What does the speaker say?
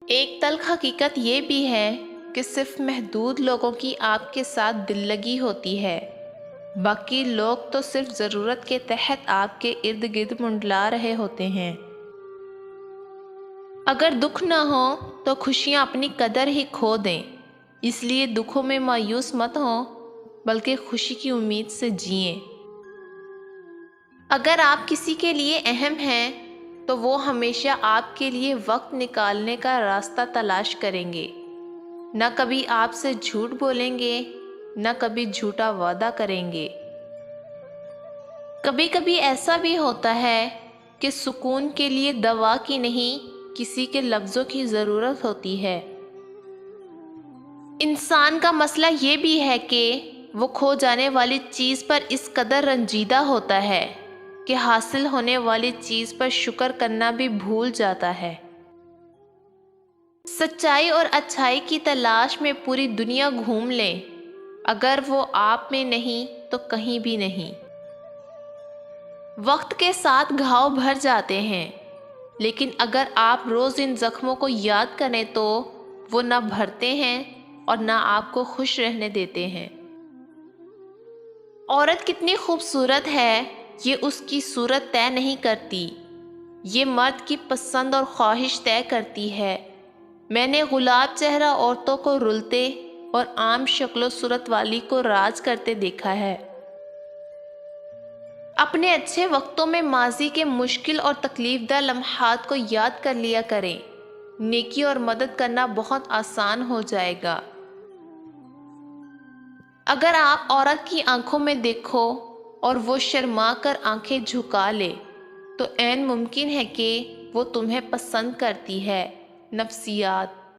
ایک تلخ حقیقت یہ بھی ہے کہ صرف محدود لوگوں کی آپ کے ساتھ دل لگی ہوتی ہے، باقی لوگ تو صرف ضرورت کے تحت آپ کے ارد گرد منڈلا رہے ہوتے ہیں۔ اگر دکھ نہ ہو تو خوشیاں اپنی قدر ہی کھو دیں، اس لیے دکھوں میں مایوس مت ہوں بلکہ خوشی کی امید سے جئیں۔ اگر آپ کسی کے لیے اہم ہیں تو وہ ہمیشہ آپ کے لیے وقت نکالنے کا راستہ تلاش کریں گے، نہ کبھی آپ سے جھوٹ بولیں گے، نہ کبھی جھوٹا وعدہ کریں گے۔ کبھی کبھی ایسا بھی ہوتا ہے کہ سکون کے لیے دوا کی نہیں، کسی کے لفظوں کی ضرورت ہوتی ہے۔ انسان کا مسئلہ یہ بھی ہے کہ وہ کھو جانے والی چیز پر اس قدر رنجیدہ ہوتا ہے کہ حاصل ہونے والی چیز پر شکر کرنا بھی بھول جاتا ہے۔ سچائی اور اچھائی کی تلاش میں پوری دنیا گھوم لیں، اگر وہ آپ میں نہیں تو کہیں بھی نہیں۔ وقت کے ساتھ گھاؤ بھر جاتے ہیں، لیکن اگر آپ روز ان زخموں کو یاد کریں تو وہ نہ بھرتے ہیں اور نہ آپ کو خوش رہنے دیتے ہیں۔ عورت کتنی خوبصورت ہے یہ اس کی صورت طے نہیں کرتی، یہ مرد کی پسند اور خواہش طے کرتی ہے۔ میں نے گلاب چہرہ عورتوں کو رلتے اور عام شکل و صورت والی کو راج کرتے دیکھا ہے۔ اپنے اچھے وقتوں میں ماضی کے مشکل اور تکلیف دہ لمحات کو یاد کر لیا کریں، نیکی اور مدد کرنا بہت آسان ہو جائے گا۔ اگر آپ عورت کی آنکھوں میں دیکھو اور وہ شرما کر آنکھیں جھکا لے تو عین ممکن ہے کہ وہ تمہیں پسند کرتی ہے۔ نفسیات